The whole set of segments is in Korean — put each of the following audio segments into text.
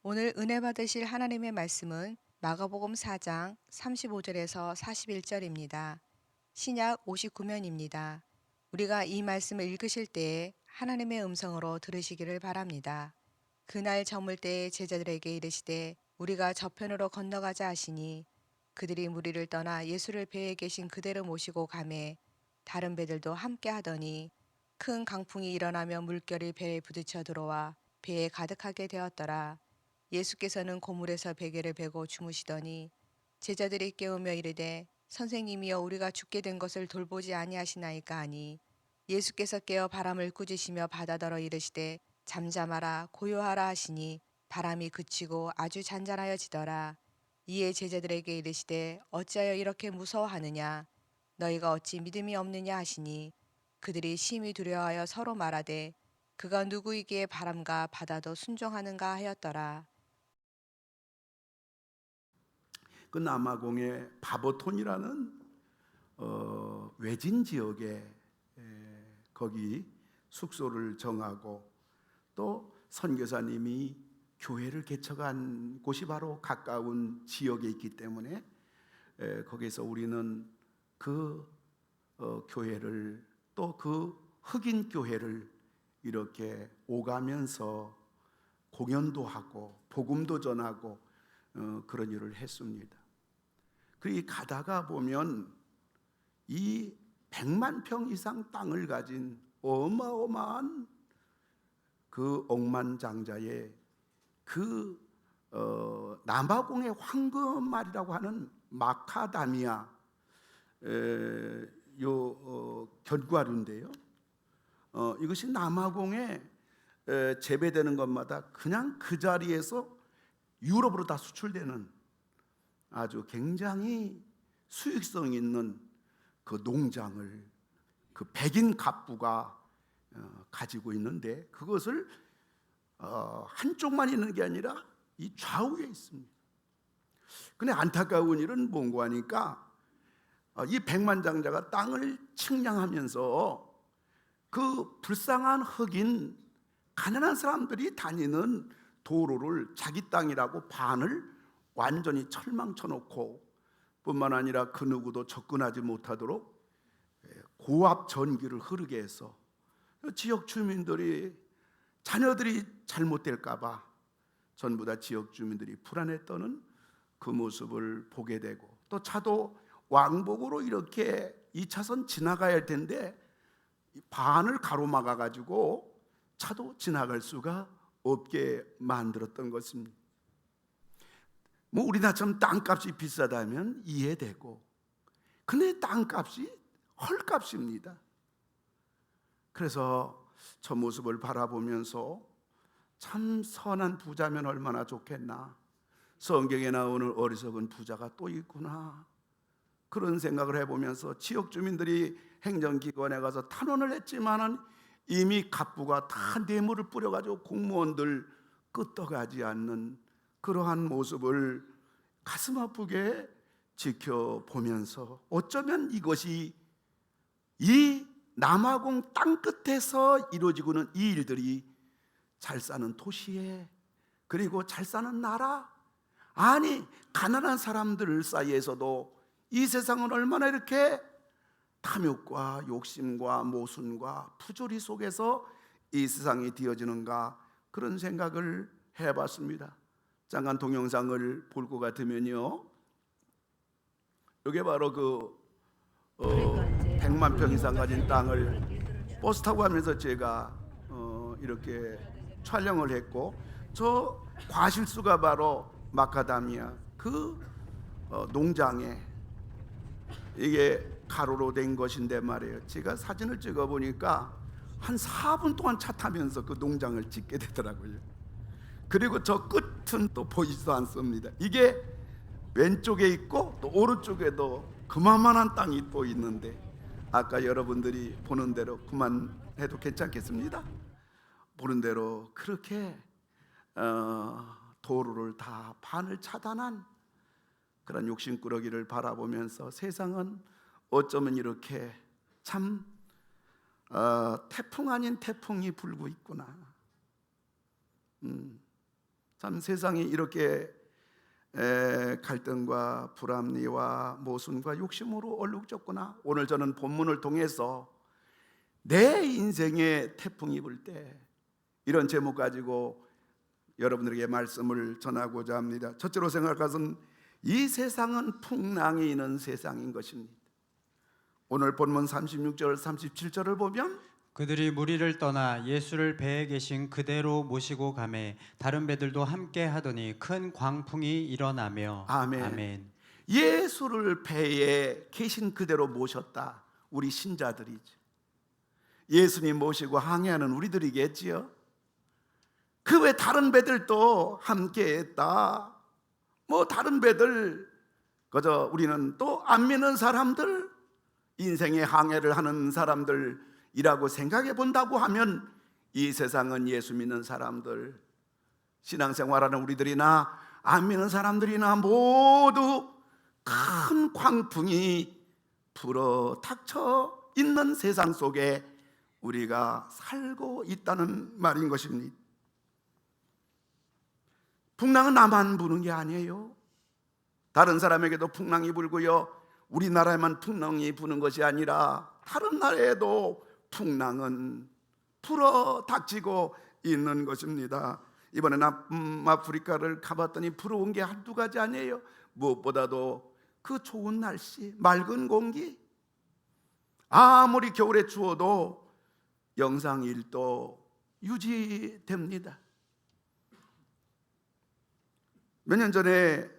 오늘 은혜 받으실 하나님의 말씀은 마가복음 4장 35절에서 41절입니다. 신약 59면입니다. 우리가 이 말씀을 읽으실 때에 하나님의 음성으로 들으시기를 바랍니다. 그날 저물 때에 제자들에게 이르시되 우리가 저편으로 건너가자 하시니 그들이 무리를 떠나 예수를 배에 계신 그대로 모시고 가매 다른 배들도 함께 하더니 큰 강풍이 일어나며 물결이 배에 부딪혀 들어와 배에 가득하게 되었더라. 예수께서는 고물에서 베개를 베고 주무시더니 제자들이 깨우며 이르되 선생님이여 우리가 죽게 된 것을 돌보지 아니하시나이까 하니 예수께서 깨어 바람을 꾸짖으시며 바다더러 이르시되 잠잠하라 고요하라 하시니 바람이 그치고 아주 잔잔하여지더라. 이에 제자들에게 이르시되 어찌하여 이렇게 무서워하느냐 너희가 어찌 믿음이 없느냐 하시니 그들이 심히 두려워하여 서로 말하되 그가 누구이기에 바람과 바다도 순종하는가 하였더라. 그 남아공의 바보톤이라는 외진 지역에 거기 숙소를 정하고 또 선교사님이 교회를 개척한 곳이 바로 가까운 지역에 있기 때문에 거기서 우리는 그 교회를 또 그 흑인 교회를 이렇게 오가면서 공연도 하고 복음도 전하고 그런 일을 했습니다. 그 가다가 보면 이 100만 평 이상 땅을 가진 어마어마한 그 억만장자의 그 남아공의 황금알이라고 하는 마카다미아 견과류인데요. 이것이 남아공에 재배되는 것마다 그냥 그 자리에서 유럽으로 다 수출되는 아주 굉장히 수익성 있는 그 농장을 그 백인 갑부가 가지고 있는데 그것을 한쪽만 있는 게 아니라 이 좌우에 있습니다. 근데 안타까운 일은 뭔고 하니까 이 백만장자가 땅을 측량하면서 그 불쌍한 흑인 가난한 사람들이 다니는 도로를 자기 땅이라고 반을 완전히 철망쳐놓고 뿐만 아니라 그 누구도 접근하지 못하도록 고압 전기를 흐르게 해서 지역 주민들이 자녀들이 잘못될까 봐 전부 다 지역 주민들이 불안에 떠는 그 모습을 보게 되고 또 차도 왕복으로 이렇게 2차선 지나가야 할 텐데 반을 가로막아 가지고 차도 지나갈 수가 없게 만들었던 것입니다. 뭐 우리나라처럼 땅값이 비싸다면 이해되고 근데 땅값이 헐값입니다. 그래서 저 모습을 바라보면서 참 선한 부자면 얼마나 좋겠나, 성경에 나오는 어리석은 부자가 또 있구나, 그런 생각을 해보면서 지역 주민들이 행정기관에 가서 탄원을 했지만은 이미 갑부가 다 뇌물을 뿌려가지고 공무원들 끄떡하지 않는 그러한 모습을 가슴 아프게 지켜보면서 어쩌면 이것이 이 남아공 땅끝에서 이루어지고는 이 일들이 잘 사는 도시에 그리고 잘 사는 나라, 아니 가난한 사람들 사이에서도 이 세상은 얼마나 이렇게 탐욕과 욕심과 모순과 부조리 속에서 이 세상이 되어지는가, 그런 생각을 해봤습니다. 잠깐 동영상을 볼 것 같으면요, 이게 바로 그 100만 평 이상 가진 땅을 버스 타고 가면서 제가 이렇게 촬영을 했고, 저 과실수가 바로 마카다미아 그 농장에 이게 가로로 된 것인데 말이에요. 제가 사진을 찍어 보니까 한 4분 동안 차 타면서 그 농장을 찍게 되더라고요. 그리고 저 끝은 또 보이지도 않습니다. 이게 왼쪽에 있고 또 오른쪽에도 그만한 땅이 또 있는데, 아까 여러분들이 보는 대로 그만해도 괜찮겠습니다. 보는 대로 그렇게 도로를 다 반을 차단한 그런 욕심꾸러기를 바라보면서 세상은 어쩌면 이렇게 참 태풍 아닌 태풍이 불고 있구나. 참 세상이 이렇게 갈등과 불합리와 모순과 욕심으로 얼룩졌구나. 오늘 저는 본문을 통해서 내 인생에 태풍이 불 때 이런 제목 가지고 여러분들에게 말씀을 전하고자 합니다. 첫째로 생각할 것은 이 세상은 풍랑이 있는 세상인 것입니다. 오늘 본문 36절 37절을 보면 그들이 무리를 떠나 예수를 배에 계신 그대로 모시고 가매 다른 배들도 함께 하더니 큰 광풍이 일어나며. 아멘. 아멘. 예수를 배에 계신 그대로 모셨다. 우리 신자들이죠. 예수님 모시고 항해하는 우리들이겠지요. 그 외 다른 배들도 함께 했다. 뭐 다른 배들, 그저 우리는 또 안 믿는 사람들, 인생의 항해를 하는 사람들이라고 생각해 본다고 하면 이 세상은 예수 믿는 사람들, 신앙생활하는 우리들이나 안 믿는 사람들이나 모두 큰 광풍이 불어 닥쳐 있는 세상 속에 우리가 살고 있다는 말인 것입니다. 풍랑은 나만 부는 게 아니에요. 다른 사람에게도 풍랑이 불고요, 우리나라에만 풍랑이 부는 것이 아니라 다른 나라에도 풍랑은 불어 닥치고 있는 것입니다. 이번에 남아프리카를 가봤더니 불어온 게 한두 가지 아니에요. 무엇보다도 그 좋은 날씨, 맑은 공기, 아무리 겨울에 추워도 영상 1도 유지됩니다. 몇 년 전에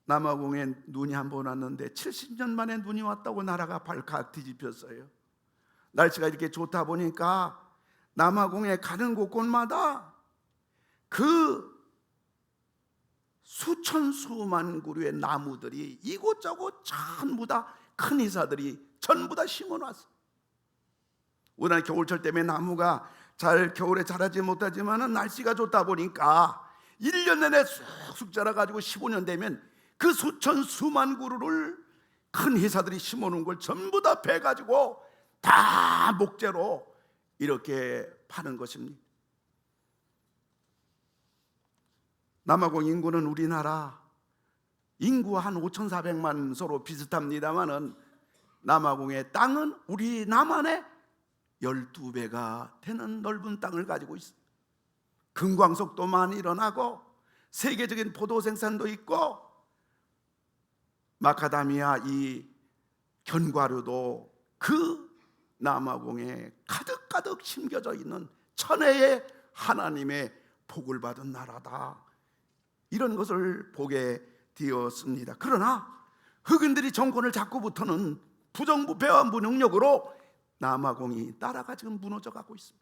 남아공에 눈이 한 번 왔는데 70년 만에 눈이 왔다고 나라가 발칵 뒤집혔어요. 날씨가 이렇게 좋다 보니까 남아공에 가는 곳곳마다 그 수천 수만 그루의 나무들이 이곳저곳 전부 다 큰 이사들이 전부 다 심어놨어. 우리나라 겨울철 때문에 나무가 잘 겨울에 자라지 못하지만 날씨가 좋다 보니까 1년 내내 쑥쑥 자라가지고 15년 되면 그 수천 수만 그루를 큰 회사들이 심어놓은 걸 전부 다 베가지고 다 목재로 이렇게 파는 것입니다. 남아공 인구는 우리나라 인구와 한 5,400만 서로 비슷합니다만은 남아공의 땅은 우리 남한의 12배가 되는 넓은 땅을 가지고 있습니다. 금광석도 많이 일어나고 세계적인 포도 생산도 있고 마카다미아 이 견과류도 그 남아공에 가득가득 심겨져 있는 천혜의 하나님의 복을 받은 나라다. 이런 것을 보게 되었습니다. 그러나 흑인들이 정권을 잡고부터는 부정부패와 무능력으로 남아공이 나라가 지금 무너져 가고 있습니다.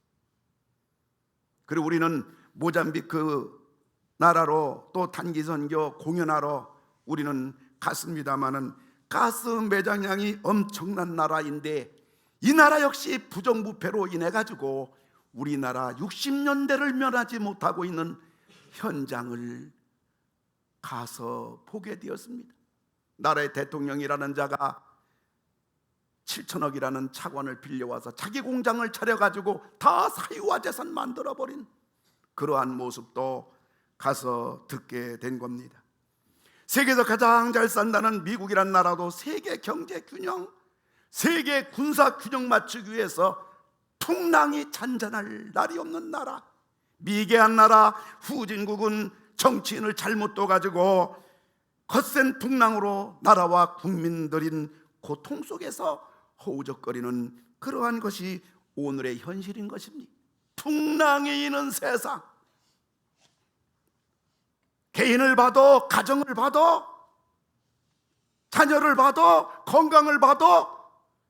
그리고 우리는 모잠비크 나라로 또 단기 선교 공연하러 우리는 갔습니다마는 가스 매장량이 엄청난 나라인데 이 나라 역시 부정부패로 인해 가지고 우리나라 60년대를 면하지 못하고 있는 현장을 가서 보게 되었습니다. 나라의 대통령이라는 자가 7천억이라는 차관을 빌려와서 자기 공장을 차려가지고 다 사유화 재산 만들어버린 그러한 모습도 가서 듣게 된 겁니다. 세계에서 가장 잘 산다는 미국이란 나라도 세계 경제 균형, 세계 군사 균형 맞추기 위해서 풍랑이 잔잔할 날이 없는 나라, 미개한 나라 후진국은 정치인을 잘못 둬가지고 거센 풍랑으로 나라와 국민들인 고통 속에서 허우적거리는 그러한 것이 오늘의 현실인 것입니다. 풍랑이 있는 세상, 개인을 봐도 가정을 봐도 자녀를 봐도 건강을 봐도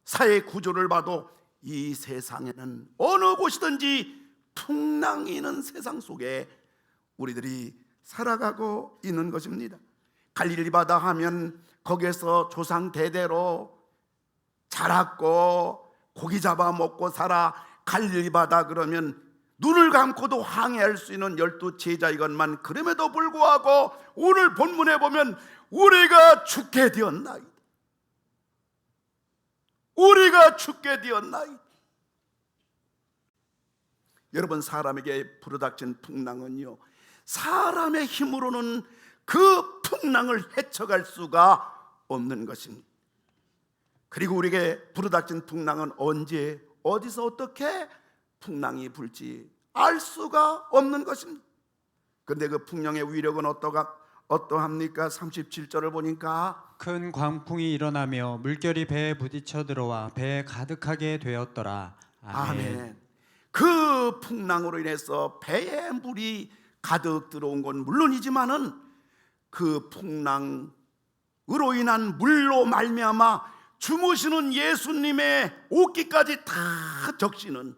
사회 구조를 봐도 이 세상에는 어느 곳이든지 풍랑이 있는 세상 속에 우리들이 살아가고 있는 것입니다. 갈릴리 바다 하면 거기에서 조상 대대로 자랐고 고기 잡아 먹고 살아. 갈릴리 바다 그러면 눈을 감고도 항해할 수 있는 12 제자 이것만. 그럼에도 불구하고 오늘 본문에 보면 우리가 죽게 되었나이다. 우리가 죽게 되었나이다. 여러분, 사람에게 불어닥친 풍랑은요, 사람의 힘으로는 그 풍랑을 헤쳐갈 수가 없는 것입니다. 그리고 우리에게 불어닥친 풍랑은 언제 어디서 어떻게 풍랑이 불지 알 수가 없는 것입니다. 그런데 그 풍랑의 위력은 어떠합니까? 37절을 보니까 큰 광풍이 일어나며 물결이 배에 부딪혀 들어와 배에 가득하게 되었더라. 아멘. 그 풍랑으로 인해서 배에 물이 가득 들어온 건 물론이지만은 그 풍랑으로 인한 물로 말미암아 주무시는 예수님의 옷깃까지 다 적시는,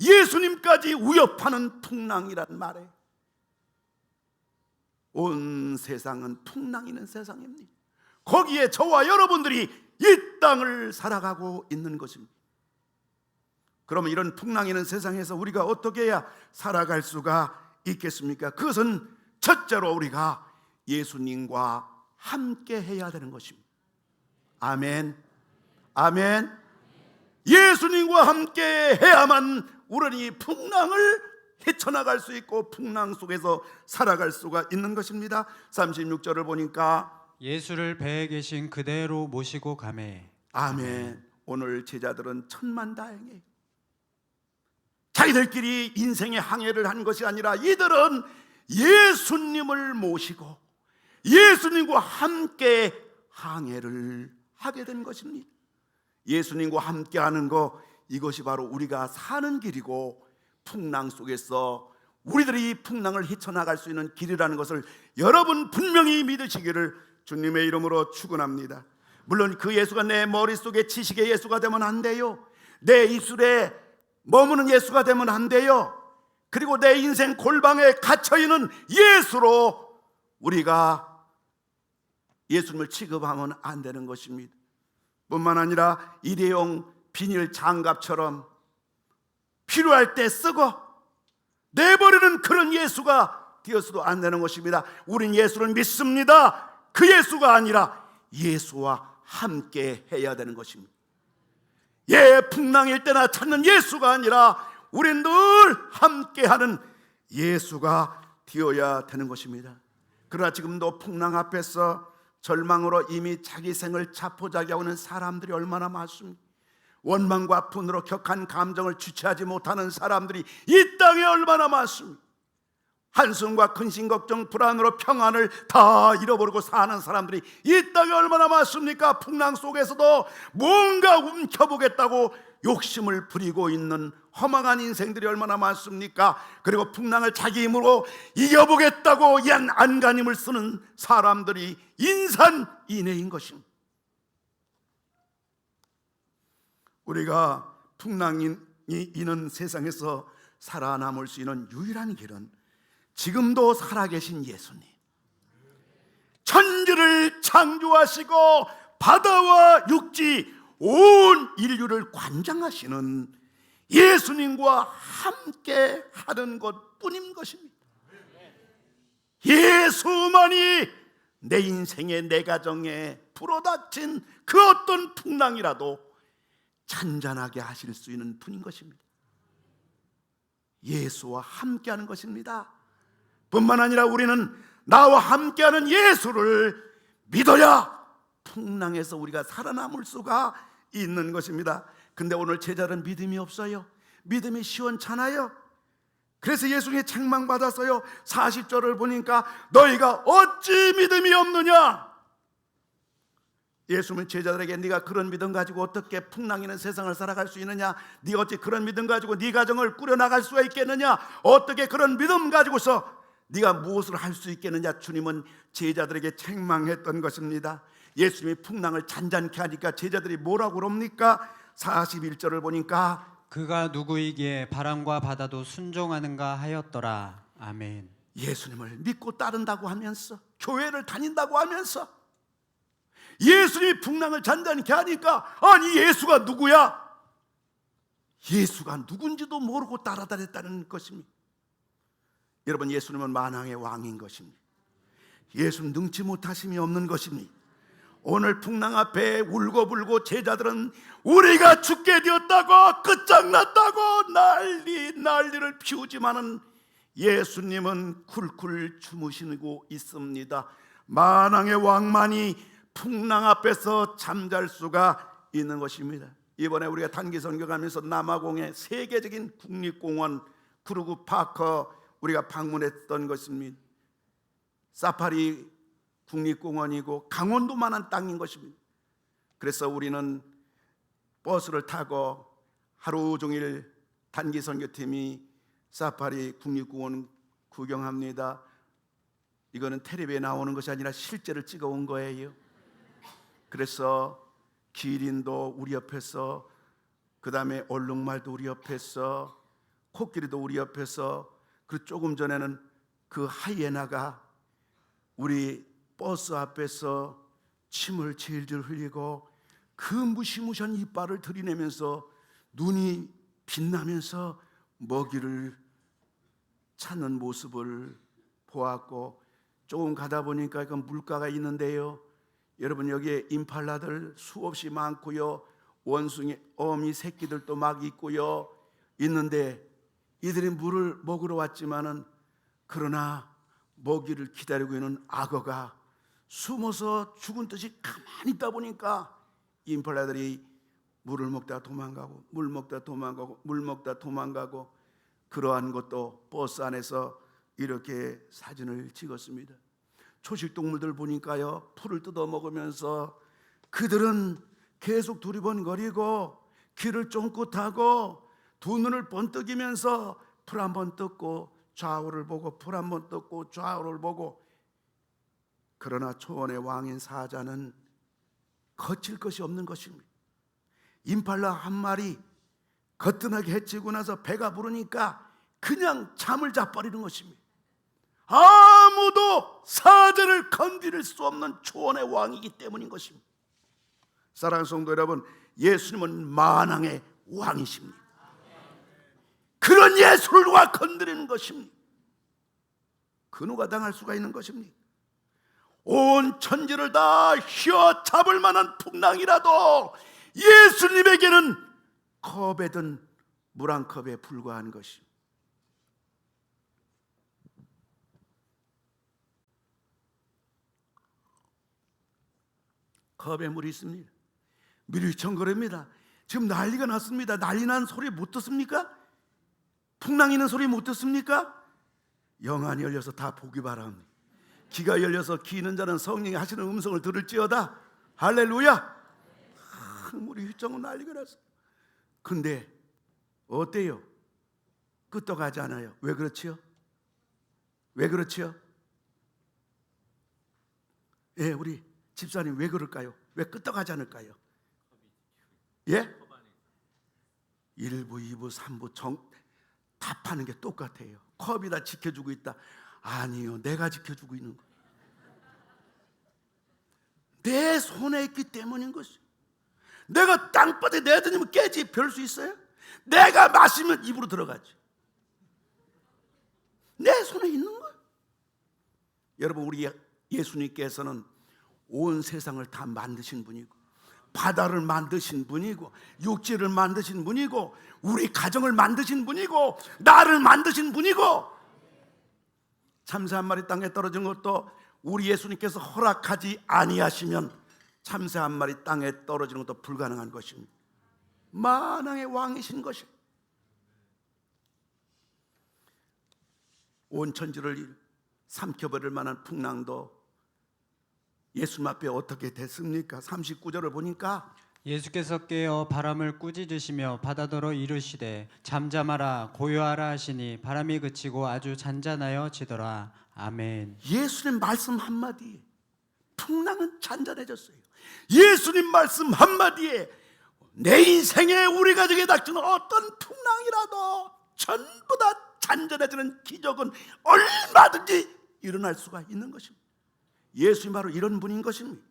예수님까지 위협하는 풍랑이란 말에 온 세상은 풍랑이 있는 세상입니다. 거기에 저와 여러분들이 이 땅을 살아가고 있는 것입니다. 그러면 이런 풍랑이 있는 세상에서 우리가 어떻게 해야 살아갈 수가 있겠습니까? 그것은 첫째로 우리가 예수님과 함께 해야 되는 것입니다. 아멘. 아멘. 예수님과 함께 해야만 우리는 이 풍랑을 헤쳐나갈 수 있고 풍랑 속에서 살아갈 수가 있는 것입니다. 36절을 보니까 예수를 배에 계신 그대로 모시고 가매. 아멘. 오늘 제자들은 천만다행이에요. 자기들끼리 인생의 항해를 한 것이 아니라 이들은 예수님을 모시고 예수님과 함께 항해를 하게 된 것입니다. 예수님과 함께 하는 것, 이것이 바로 우리가 사는 길이고 풍랑 속에서 우리들이 풍랑을 헤쳐나갈 수 있는 길이라는 것을 여러분 분명히 믿으시기를 주님의 이름으로 축원합니다. 물론 그 예수가 내 머릿속에 지식의 예수가 되면 안 돼요. 내 입술에 머무는 예수가 되면 안 돼요. 그리고 내 인생 골방에 갇혀있는 예수로 우리가 예수님을 취급하면 안 되는 것입니다. 뿐만 아니라 일회용 비닐 장갑처럼 필요할 때 쓰고 내버리는 그런 예수가 되어서도 안 되는 것입니다. 우린 예수를 믿습니다. 그 예수가 아니라 예수와 함께 해야 되는 것입니다. 풍랑일 때나 찾는 예수가 아니라 우린 늘 함께하는 예수가 되어야 되는 것입니다. 그러나 지금도 풍랑 앞에서 절망으로 이미 자기 생을 자포자기하고 있는 사람들이 얼마나 많습니까? 원망과 분으로 격한 감정을 주체하지 못하는 사람들이 이 땅에 얼마나 많습니까? 한숨과 근심 걱정 불안으로 평안을 다 잃어버리고 사는 사람들이 이 땅에 얼마나 많습니까? 풍랑 속에서도 뭔가 움켜보겠다고 욕심을 부리고 있는 허망한 인생들이 얼마나 많습니까? 그리고 풍랑을 자기 힘으로 이겨보겠다고 안간힘을 쓰는 사람들이 인산인해인 것입니다. 우리가 풍랑이 있는 세상에서 살아남을 수 있는 유일한 길은 지금도 살아계신 예수님, 천지를 창조하시고 바다와 육지 온 인류를 관장하시는 예수님과 함께 하는 것뿐인 것입니다. 예수만이 내 인생에, 내 가정에 불어닥친 그 어떤 풍랑이라도 잔잔하게 하실 수 있는 분인 것입니다. 예수와 함께하는 것입니다. 뿐만 아니라 우리는 나와 함께하는 예수를 믿어야 풍랑에서 우리가 살아남을 수가 있는 것입니다. 근데 오늘 제자는 믿음이 없어요. 믿음이 시원찮아요. 그래서 예수님이 책망받았어요. 40절을 보니까 너희가 어찌 믿음이 없느냐. 예수님은 제자들에게 네가 그런 믿음 가지고 어떻게 풍랑 있는 세상을 살아갈 수 있느냐, 네가 어찌 그런 믿음 가지고 네 가정을 꾸려나갈 수가 있겠느냐, 어떻게 그런 믿음 가지고서 네가 무엇을 할 수 있겠느냐. 주님은 제자들에게 책망했던 것입니다. 예수님이 풍랑을 잔잔케 하니까 제자들이 뭐라고 그럽니까? 41절을 보니까 그가 누구이기에 바람과 바다도 순종하는가 하였더라. 아멘. 예수님을 믿고 따른다고 하면서, 교회를 다닌다고 하면서 예수님이 풍랑을 잔잔케 하니까 아니 예수가 누구야? 예수가 누군지도 모르고 따라다녔다는 것입니다. 여러분, 예수님은 만왕의 왕인 것입니다. 예수는 능치 못하심이 없는 것입니다. 오늘 풍랑 앞에 울고불고 제자들은 우리가 죽게 되었다고 끝장났다고 난리를 피우지만은 예수님은 쿨쿨 주무시고 있습니다. 만왕의 왕만이 풍랑 앞에서 잠잘 수가 있는 것입니다. 이번에 우리가 단기 선교 가면서 남아공의 세계적인 국립공원 크루그 파커 우리가 방문했던 것입니다. 사파리 국립공원이고 강원도만한 땅인 것입니다. 그래서 우리는 버스를 타고 하루 종일 단기 선교팀이 사파리 국립공원 구경합니다. 이거는 텔레비에 나오는 것이 아니라 실제로 찍어온 거예요. 그래서 기린도 우리 옆에서, 그 다음에 얼룩말도 우리 옆에서, 코끼리도 우리 옆에서, 그리고 조금 전에는 그 하이에나가 우리 버스 앞에서 침을 질질 흘리고 그 무시무시한 이빨을 들이내면서 눈이 빛나면서 먹이를 찾는 모습을 보았고, 조금 가다 보니까 그 물가가 있는데요, 여러분 여기에 임팔라들 수없이 많고요, 원숭이 어미 새끼들도 막 있고요 있는데, 이들이 물을 먹으러 왔지만은 그러나 먹이를 기다리고 있는 악어가 숨어서 죽은 듯이 가만히 있다 보니까 임팔라들이 물을 먹다 도망가고 물 먹다 도망가고 물 먹다 도망가고, 그러한 것도 버스 안에서 이렇게 사진을 찍었습니다. 초식 동물들 보니까요, 풀을 뜯어 먹으면서 그들은 계속 두리번거리고 귀를 쫑긋하고 두 눈을 번뜩이면서 풀 한 번 뜯고 좌우를 보고 풀 한 번 뜯고 좌우를 보고. 그러나 초원의 왕인 사자는 거칠 것이 없는 것입니다. 임팔라 한 마리 거뜬하게 해치고 나서 배가 부르니까 그냥 잠을 자버리는 것입니다. 아무도 사자를 건드릴 수 없는 초원의 왕이기 때문인 것입니다. 사랑하는 성도 여러분, 예수님은 만왕의 왕이십니다. 그런 예수를 누가 건드리는 것입니다. 그 누가 당할 수가 있는 것입니다. 온 천지를 다 휘어잡을 만한 풍랑이라도 예수님에게는 컵에 든 물 한 컵에 불과한 것입니다. 컵에 물이 있습니다. 물이 휘청거립니다. 지금 난리가 났습니다. 난리 난 소리 못 듣습니까? 풍랑이는 소리 못 듣습니까? 영안이 열려서 다 보기 바랍니다. 귀가 열려서 귀 있는 자는 성령이 하시는 음성을 들을지어다. 할렐루야. 물이 휘청고 난리가 났어요. 근데 어때요? 끄떡하지 않아요. 왜 그렇지요? 왜 그렇지요? 예, 우리 집사님 왜 그럴까요? 왜 끄떡하지 않을까요? 예? 1부, 2부, 3부 답하는 게 똑같아요. 컵이 다 지켜주고 있다. 아니요, 내가 지켜주고 있는 거예요. 내 손에 있기 때문인 것이죠. 내가 땅바닥에 내던지면 깨지 별 수 있어요? 내가 마시면 입으로 들어가지. 내 손에 있는 거예요. 여러분, 우리 예수님께서는 온 세상을 다 만드신 분이고, 바다를 만드신 분이고, 육지를 만드신 분이고, 우리 가정을 만드신 분이고, 나를 만드신 분이고, 참새 한 마리 땅에 떨어진 것도 우리 예수님께서 허락하지 아니하시면 참새 한 마리 땅에 떨어지는 것도 불가능한 것입니다. 만왕의 왕이신 것입니다. 온 천지를 삼켜버릴 만한 풍랑도 예수님 앞에 어떻게 됐습니까? 39절을 보니까 예수께서 깨어 바람을 꾸짖으시며 바다더러 이르시되 잠잠하라 고요하라 하시니 바람이 그치고 아주 잔잔하여 지더라. 아멘. 예수님 말씀 한마디에 풍랑은 잔잔해졌어요. 예수님 말씀 한마디에 내 인생에 우리 가정에 닥치는 어떤 풍랑이라도 전부 다 잔잔해지는 기적은 얼마든지 일어날 수가 있는 것입니다. 예수님 바로 이런 분인 것입니다.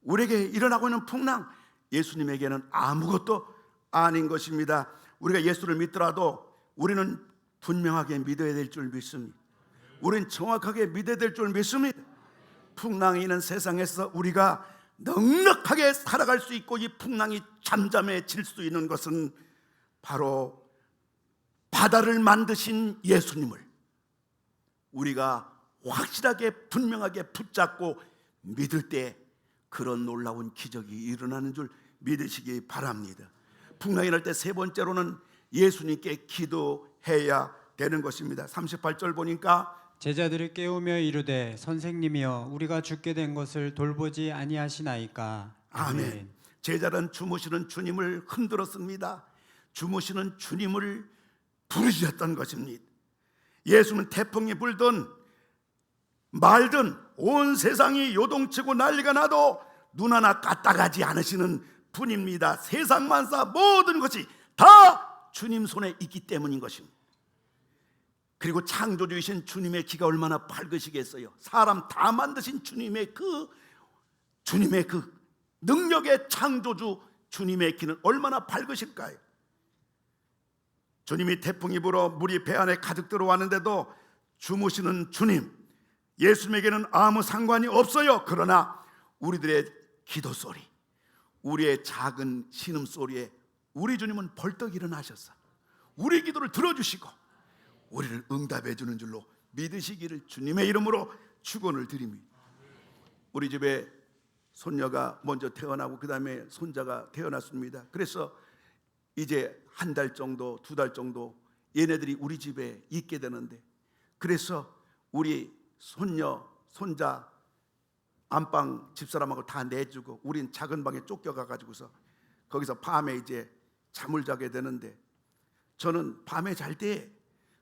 우리에게 일어나고 있는 풍랑, 예수님에게는 아무것도 아닌 것입니다. 우리가 예수를 믿더라도 우리는 분명하게 믿어야 될 줄 믿습니다. 우리는 정확하게 믿어야 될 줄 믿습니다. 풍랑이 있는 세상에서 우리가 넉넉하게 살아갈 수 있고 이 풍랑이 잠잠해질 수 있는 것은 바로 바다를 만드신 예수님을 우리가 확실하게 분명하게 붙잡고 믿을 때 그런 놀라운 기적이 일어나는 줄 믿으시기 바랍니다. 풍랑이 날 때 세 번째로는 예수님께 기도해야 되는 것입니다. 38절 보니까 제자들이 깨우며 이르되 선생님이여 우리가 죽게 된 것을 돌보지 아니하시나이까. 아멘. 제자는 주무시는 주님을 흔들었습니다. 주무시는 주님을 부르짖었던 것입니다. 예수는 태풍이 불든 말든 온 세상이 요동치고 난리가 나도 눈 하나 까딱하지 않으시는 분입니다. 세상 만사 모든 것이 다 주님 손에 있기 때문인 것입니다. 그리고 창조주이신 주님의 기가 얼마나 밝으시겠어요. 사람 다 만드신 주님의 그 능력의 창조주 주님의 기는 얼마나 밝으실까요? 주님이 태풍이 불어 물이 배 안에 가득 들어왔는데도 주무시는 주님, 예수님에게는 아무 상관이 없어요. 그러나 우리들의 기도 소리, 우리의 작은 신음소리에 우리 주님은 벌떡 일어나셔서 우리 기도를 들어주시고 우리를 응답해 주는 줄로 믿으시기를 주님의 이름으로 축원을 드립니다. 우리 집에 손녀가 먼저 태어나고 그 다음에 손자가 태어났습니다. 그래서 이제 한 달 정도, 두 달 정도 얘네들이 우리 집에 있게 되는데, 그래서 우리 손녀, 손자 안방 집사람하고 다 내주고 우린 작은 방에 쫓겨가가지고서 거기서 밤에 이제 잠을 자게 되는데, 저는 밤에 잘 때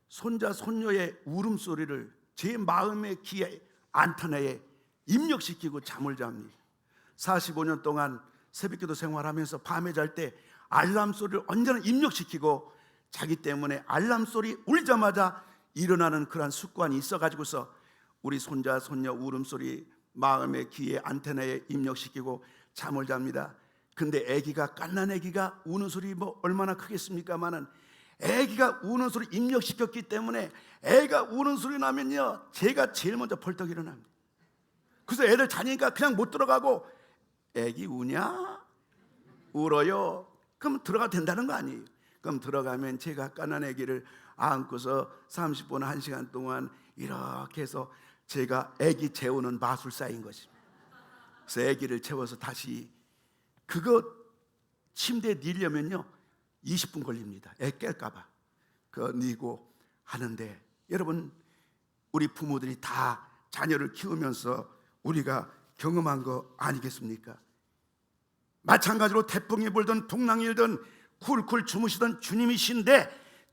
손자 손녀의 울음소리를 제 마음의 귀에 안테나에 입력시키고 잠을 잡니다. 45년 동안 새벽기도 생활하면서 밤에 잘 때 알람 소리를 언제나 입력시키고 자기 때문에 알람 소리 울자마자 일어나는 그런 습관이 있어가지고서 우리 손자 손녀 울음소리 마음의 귀에 안테나에 입력시키고 잠을 잡니다. 근데 아기가, 갓난 아기가 우는 소리 뭐 얼마나 크겠습니까마는 아기가 우는 소리 입력시켰기 때문에 애가 우는 소리 나면요 제가 제일 먼저 벌떡 일어납니다. 그래서 애들 자니까 그냥 못 들어가고 애기 우냐? 울어요. 그럼 들어가도 된다는 거 아니에요. 그럼 들어가면 제가 갓난 아기를 안고서 30분 1시간 동안 이렇게 해서 제가 아기 재우는 마술사인 것입니다. 그래서 아기를 재워서 다시 그거 침대에 뉘려면요 20분 걸립니다. 애 깰까 봐. 그거 뉘고 하는데, 여러분 우리 부모들이 다 자녀를 키우면서 우리가 경험한 거 아니겠습니까? 마찬가지로 태풍이 불든 풍랑이 일든 쿨쿨 주무시던 주님이신데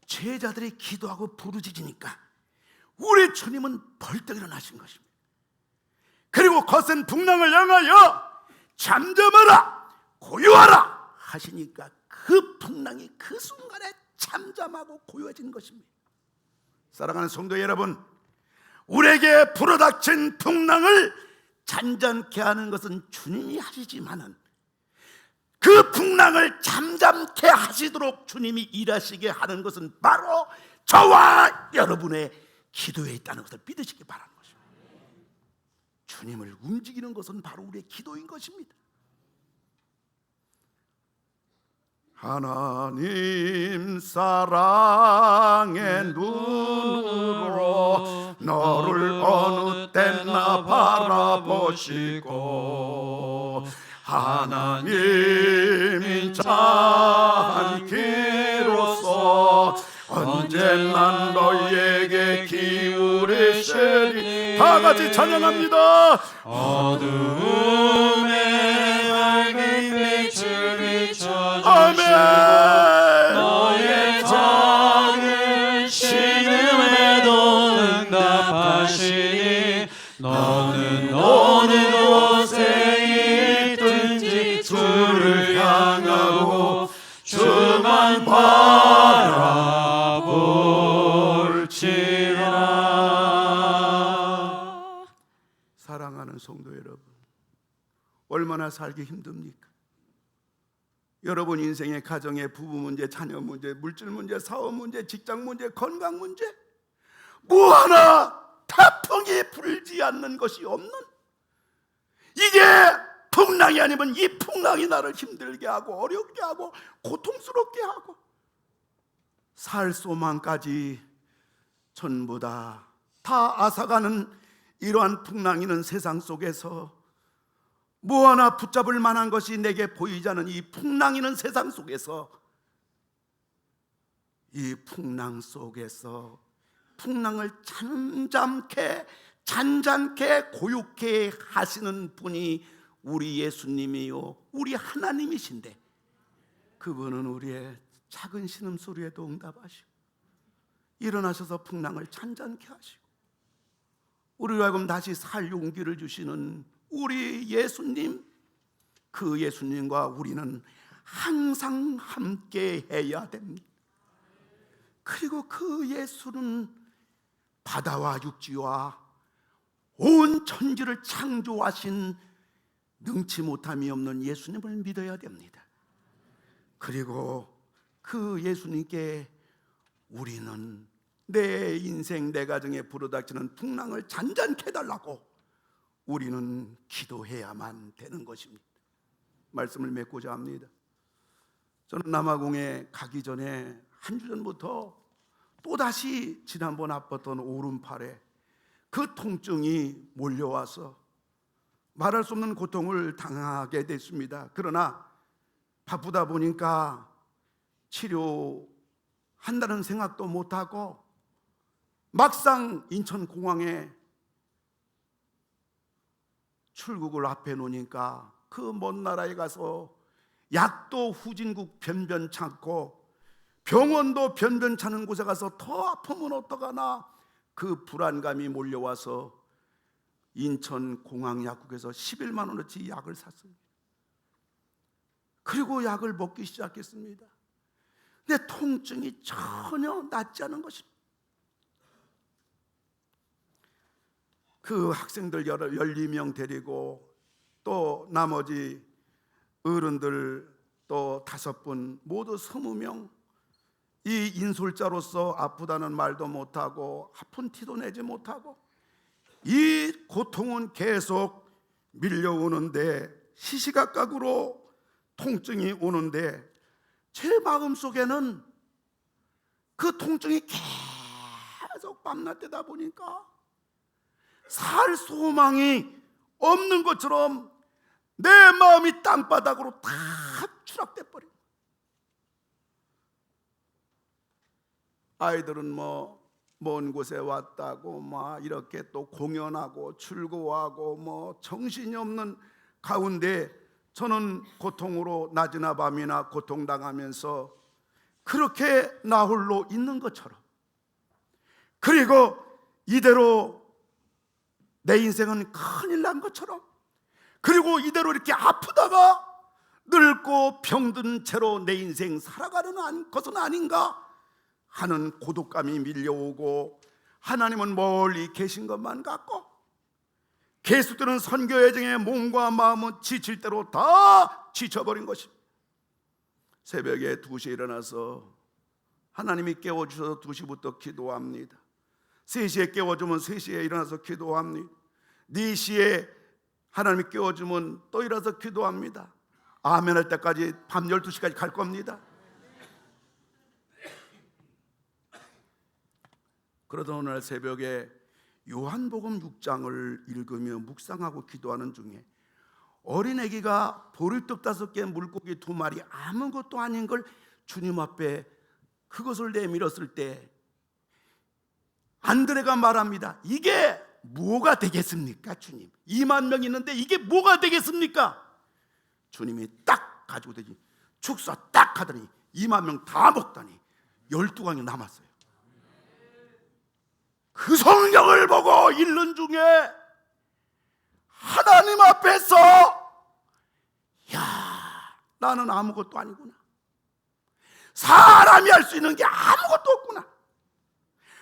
제자들이 기도하고 부르짖으니까 우리 주님은 벌떡 일어나신 것입니다. 그리고 거센 풍랑을 향하여 잠잠하라 고요하라 하시니까 그 풍랑이 그 순간에 잠잠하고 고요해진 것입니다. 사랑하는 성도 여러분, 우리에게 불어닥친 풍랑을 잔잔케 하는 것은 주님이 하시지만은 그 풍랑을 잠잠케 하시도록 주님이 일하시게 하는 것은 바로 저와 여러분의 기도에 있다는 것을 믿으시기 바라는 것입니다. 주님을 움직이는 것은 바로 우리의 기도인 것입니다. 하나님 사랑의 눈으로 너를 어느 때나 바라보시고 하나님 찬기로서 언제나 너희에게 기울이시리. 다 같이 찬양합니다. 어두움에 밝은 빛을 비춰주시고 아멘. 너의 작은 신음에도 응답하시니 너는 어느 곳에 있든지 주를 향하고 주만 바라볼지라. 사랑하는 성도 여러분, 얼마나 살기 힘듭니까? 여러분 인생의 가정의 부부 문제, 자녀 문제, 물질 문제, 사업 문제, 직장 문제, 건강 문제, 뭐 하나 태풍이 불지 않는 것이 없는, 이게 풍랑이 아니면 이 풍랑이 나를 힘들게 하고 어렵게 하고 고통스럽게 하고 살 소망까지 전부 다 앗아가는 이러한 풍랑이는 세상 속에서 뭐 하나 붙잡을 만한 것이 내게 보이지 않는 이 풍랑이는 세상 속에서, 이 풍랑 속에서 풍랑을 잔잔케 고요케 하시는 분이 우리 예수님이요 우리 하나님이신데, 그분은 우리의 작은 신음소리에도 응답하시고 일어나셔서 풍랑을 잔잔케 하시고 우리로 하여금 다시 살 용기를 주시는 우리 예수님, 그 예수님과 우리는 항상 함께 해야 됩니다. 그리고 그 예수는 바다와 육지와 온 천지를 창조하신 능치 못함이 없는 예수님을 믿어야 됩니다. 그리고 그 예수님께 우리는 내 인생 내 가정에 불어닥치는 풍랑을 잔잔케 해달라고 우리는 기도해야만 되는 것입니다. 말씀을 맺고자 합니다. 저는 남아공에 가기 전에 한 주 전부터 또다시 지난번 아팠던 오른팔에 그 통증이 몰려와서 말할 수 없는 고통을 당하게 됐습니다. 그러나 바쁘다 보니까 치료한다는 생각도 못하고 막상 인천공항에 출국을 앞에 놓으니까 그 먼 나라에 가서 약도 후진국 변변찮고 병원도 변변찮은 곳에 가서 더 아프면 어떡하나 그 불안감이 몰려와서 인천공항 약국에서 11만 원어치 약을 샀습니다. 그리고 약을 먹기 시작했습니다. 근데 통증이 전혀 낫지 않은 것입니다. 그 학생들 12명 데리고 또 나머지 어른들 또 5분 모두 20명, 이 인솔자로서 아프다는 말도 못하고 아픈 티도 내지 못하고 이 고통은 계속 밀려오는데, 시시각각으로 통증이 오는데 제 마음속에는 그 통증이 계속 밤낮되다 보니까 살 소망이 없는 것처럼 내 마음이 땅바닥으로 다 추락돼 버린 거예요. 아이들은 먼 곳에 왔다고 막 이렇게 또 공연하고 출고하고 정신이 없는 가운데 저는 고통으로 낮이나 밤이나 고통당하면서 그렇게 나 홀로 있는 것처럼, 그리고 이대로 내 인생은 큰일 난 것처럼, 그리고 이대로 이렇게 아프다가 늙고 병든 채로 내 인생 살아가는 것은 아닌가 하는 고독감이 밀려오고, 하나님은 멀리 계신 것만 같고, 계속되는 선교 여정에 몸과 마음은 지칠 대로 다 지쳐버린 것입니다. 새벽에 2시에 일어나서 하나님이 깨워주셔서 2시부터 기도합니다. 3시에 깨워주면 3시에 일어나서 기도합니다. 4시에 하나님이 깨워주면 또 일어나서 기도합니다. 아멘 할 때까지 밤 12시까지 갈 겁니다. 그러던 어느 날 새벽에 요한복음 6장을 읽으며 묵상하고 기도하는 중에 어린애기가 보리떡 5개 물고기 2마리 아무것도 아닌 걸 주님 앞에 그것을 내밀었을 때 안드레가 말합니다. 이게 뭐가 되겠습니까 주님? 2만 명 있는데 이게 뭐가 되겠습니까? 주님이 딱 가지고 되지 축사 딱 하더니 2만 명 다 먹더니 12강이 남았어요. 그 성경을 보고 읽는 중에 하나님 앞에서 나는 아무것도 아니구나, 사람이 할 수 있는 게 아무것도 없구나,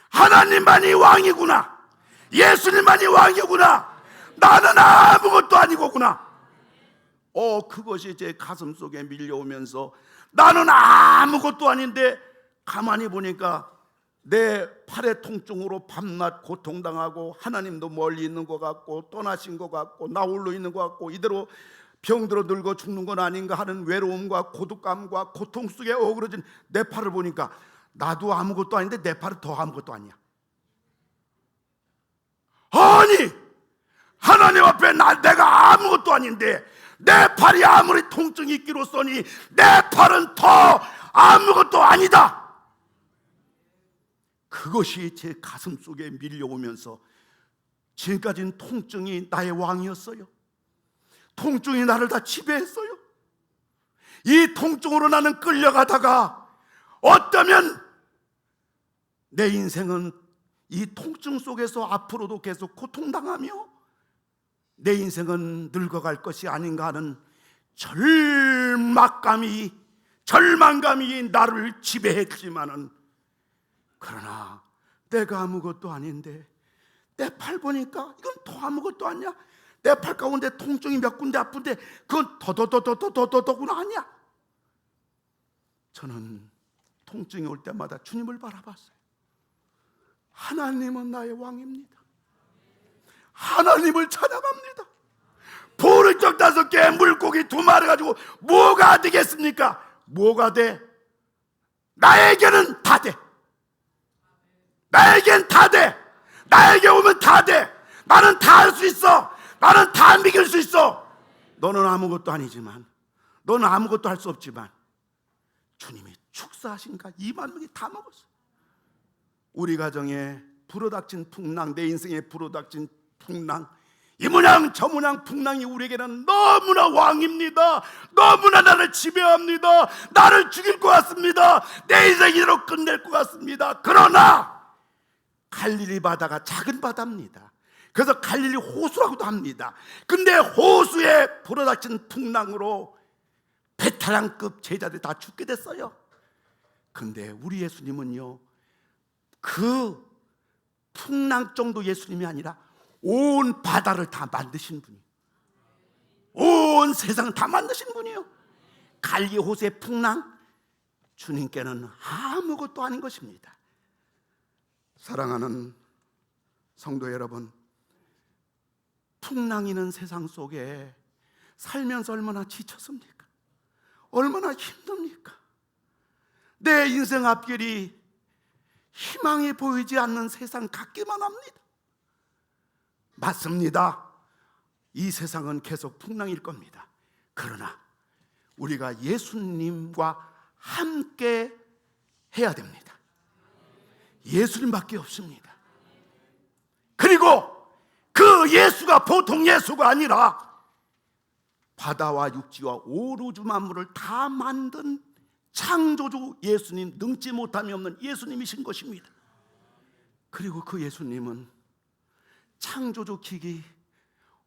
하나님만이 왕이구나, 예수님만이 왕이구나, 나는 아무것도 아니고구나. 그것이 제 가슴 속에 밀려오면서 나는 아무것도 아닌데 가만히 보니까 내 팔의 통증으로 밤낮 고통당하고 하나님도 멀리 있는 것 같고 떠나신 것 같고 나 홀로 있는 것 같고 이대로 병들어 늙어 죽는 건 아닌가 하는 외로움과 고독감과 고통 속에 어그러진 내 팔을 보니까 나도 아무것도 아닌데 내 팔은 더 아무것도 아니야. 아니, 하나님 앞에 내가 아무것도 아닌데 내 팔이 아무리 통증이 있기로써니 내 팔은 더 아무것도 아니다. 그것이 제 가슴 속에 밀려오면서 지금까지는 통증이 나의 왕이었어요. 통증이 나를 다 지배했어요. 이 통증으로 나는 끌려가다가 어쩌면 내 인생은 이 통증 속에서 앞으로도 계속 고통당하며 내 인생은 늙어갈 것이 아닌가 하는 절망감이 나를 지배했지만은, 그러나 내가 아무것도 아닌데 내 팔 보니까 이건 더 아무것도 아니야. 내 팔 가운데 통증이 몇 군데 아픈데 그건 더더더더더더더구나 아니야. 저는 통증이 올 때마다 주님을 바라봤어요. 하나님은 나의 왕입니다. 하나님을 찬양합니다. 보리떡 5개, 물고기 2마리 가지고 뭐가 되겠습니까? 뭐가 돼? 나에게는 다 돼. 나에겐 다 돼. 나에게 오면 다 돼. 나는 다 할 수 있어. 나는 다 믿을 수 있어. 너는 아무것도 아니지만, 너는 아무것도 할 수 없지만 주님이 축사하신가 2만 명이 다 먹었어. 우리 가정에 불어닥친 풍랑, 내 인생에 불어닥친 풍랑, 이 문양 저 문양 풍랑이 우리에게는 너무나 왕입니다. 너무나 나를 지배합니다. 나를 죽일 것 같습니다. 내 인생으로 끝낼 것 같습니다. 그러나 갈릴리 바다가 작은 바다입니다. 그래서 갈릴리 호수라고도 합니다. 근데 호수에 불어닥친 풍랑으로 베테랑급 제자들이 다 죽게 됐어요. 근데 우리 예수님은요, 그 풍랑 정도 예수님이 아니라 온 바다를 다 만드신 분이에요. 온 세상을 다 만드신 분이에요. 갈릴리 호수의 풍랑, 주님께는 아무것도 아닌 것입니다. 사랑하는 성도 여러분, 풍랑이는 세상 속에 살면서 얼마나 지쳤습니까? 얼마나 힘듭니까? 내 인생 앞길이 희망이 보이지 않는 세상 같기만 합니다. 맞습니다. 이 세상은 계속 풍랑일 겁니다. 그러나 우리가 예수님과 함께 해야 됩니다. 예수님밖에 없습니다. 그리고 그 예수가 보통 예수가 아니라 바다와 육지와 오루주 만물을 다 만든 창조주 예수님, 능지 못함이 없는 예수님이신 것입니다. 그리고 그 예수님은 창조주 기기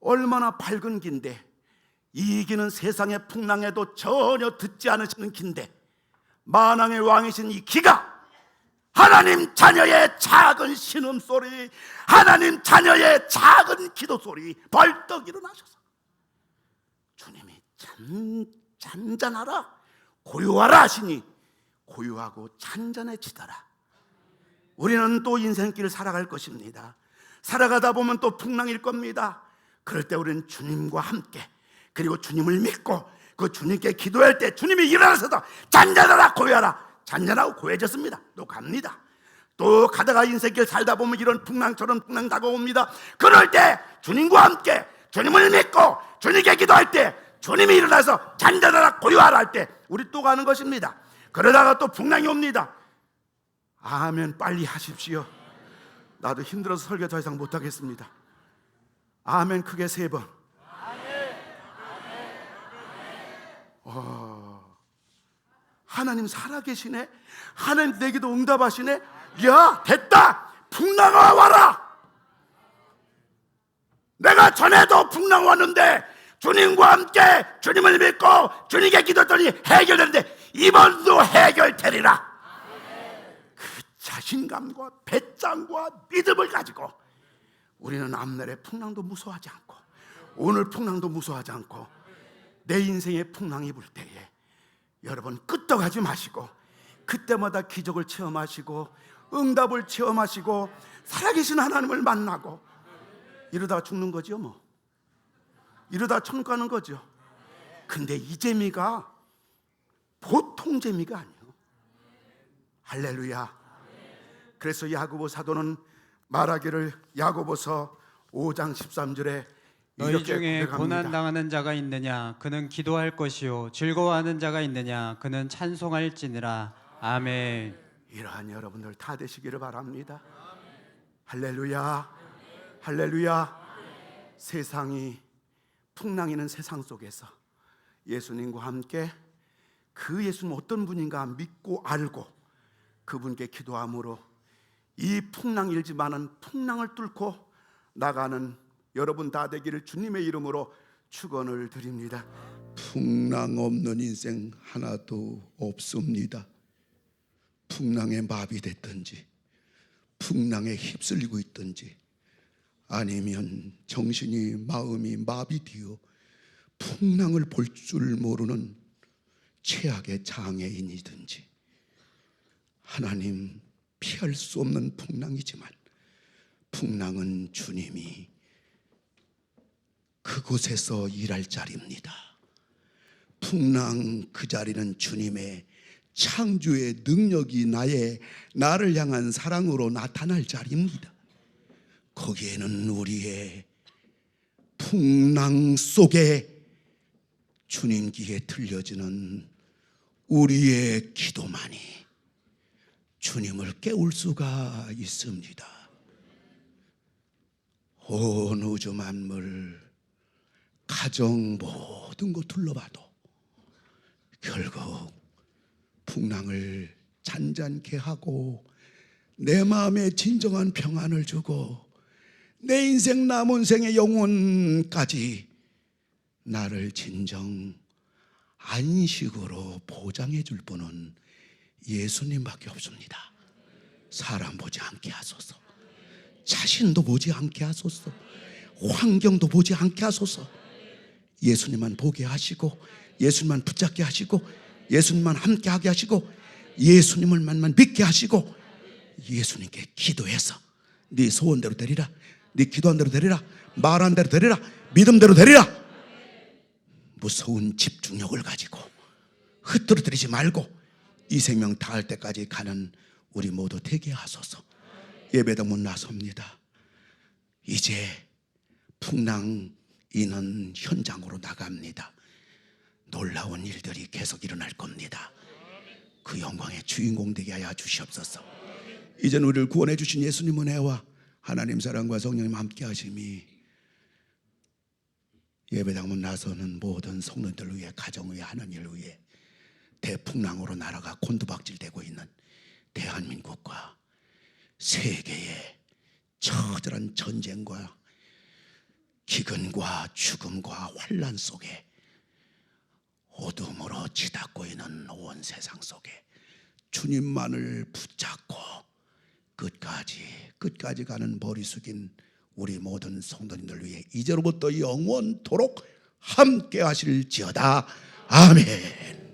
얼마나 밝은 긴데, 이기는 세상의 풍랑에도 전혀 듣지 않으시는 긴데, 만왕의 왕이신 이 기가 하나님 자녀의 작은 신음소리, 하나님 자녀의 작은 기도소리 벌떡 일어나셔서 주님이 잔잔하라 고요하라 하시니 고요하고 잔잔해지더라. 우리는 또 인생길을 살아갈 것입니다. 살아가다 보면 또 풍랑일 겁니다. 그럴 때 우리는 주님과 함께, 그리고 주님을 믿고 그 주님께 기도할 때 주님이 일어나셔서 잔잔하라 고요하라, 잔잔하고 고요해졌습니다. 또 갑니다. 또 가다가 인생길 살다 보면 이런 풍랑처럼 풍랑 다가옵니다. 그럴 때 주님과 함께 주님을 믿고 주님께 기도할 때 주님이 일어나서 잔잔하라 고요하라 할 때 우리 또 가는 것입니다. 그러다가 또 풍랑이 옵니다. 아멘, 빨리 하십시오. 나도 힘들어서 설교 더 이상 못하겠습니다. 아멘 크게 3번. 하나님 살아계시네. 하나님 내게도 응답하시네. 야, 됐다. 풍랑아 와라. 내가 전에도 풍랑 왔는데 주님과 함께 주님을 믿고 주님께 기도했더니 해결되는데 이번도 해결되리라. 그 자신감과 배짱과 믿음을 가지고 우리는 앞날의 풍랑도 무서워하지 않고 오늘 풍랑도 무서워하지 않고 내 인생의 풍랑이 불 때에 여러분 끄떡하지 마시고 그때마다 기적을 체험하시고 응답을 체험하시고 살아계신 하나님을 만나고 이러다가 죽는 거죠. 뭐 이러다가 천국 가는 거죠. 근데 이 재미가 보통 재미가 아니에요. 할렐루야. 그래서 야고보 사도는 말하기를 야고보서 5장 13절에 너희 이렇게 중에 고백합니다. 고난 당하는 자가 있느냐 그는 기도할 것이요 즐거워하는 자가 있느냐 그는 찬송할지니라. 아멘. 이러한 여러분들 다 되시기를 바랍니다. 할렐루야. 할렐루야. 세상이 풍랑이는 세상 속에서 예수님과 함께 그 예수님 어떤 분인가 믿고 알고 그분께 기도함으로 이 풍랑 일지만은 풍랑을 뚫고 나가는 여러분 다 되기를 주님의 이름으로 축원을 드립니다. 풍랑 없는 인생 하나도 없습니다. 풍랑에 마비됐든지 풍랑에 휩쓸리고 있든지 아니면 정신이 마음이 마비되어 풍랑을 볼 줄 모르는 최악의 장애인이든지 하나님 피할 수 없는 풍랑이지만 풍랑은 주님이 그곳에서 일할 자리입니다. 풍랑 그 자리는 주님의 창조의 능력이 나를 향한 사랑으로 나타날 자리입니다. 거기에는 우리의 풍랑 속에 주님 귀에 들려지는 우리의 기도만이 주님을 깨울 수가 있습니다. 온 우주 만물 가정 모든 것 둘러봐도 결국 풍랑을 잔잔케 하고 내 마음에 진정한 평안을 주고 내 인생 남은 생의 영혼까지 나를 진정 안식으로 보장해 줄 분은 예수님밖에 없습니다. 사람 보지 않게 하소서, 자신도 보지 않게 하소서, 환경도 보지 않게 하소서. 예수님만 보게 하시고 예수님만 붙잡게 하시고 예수님만 함께 하게 하시고 예수님을만 믿게 하시고 예수님께 기도해서 네 소원대로 되리라, 네 기도한 대로 되리라, 말한 대로 되리라, 믿음대로 되리라. 무서운 집중력을 가지고 흩어뜨리지 말고 이 생명 다할 때까지 가는 우리 모두 되게 하소서. 예배당문 나섭니다. 이제 풍랑 이는 현장으로 나갑니다. 놀라운 일들이 계속 일어날 겁니다. 그 영광의 주인공 되게 하여 주시옵소서. 이제는 우리를 구원해 주신 예수님 은혜와 하나님 사랑과 성령님 함께 하심이 예배당문 나서는 모든 성도들 위해, 가정 위해, 하나님을 위해 대풍랑으로 나라가 곤두박질되고 있는 대한민국과 세계의 처절한 전쟁과 기근과 죽음과 환난 속에 어둠으로 치닫고 있는 온 세상 속에 주님만을 붙잡고 끝까지 가는 머리 숙인 우리 모든 성도님들 위해 이제로부터 영원토록 함께 하실지어다. 아멘.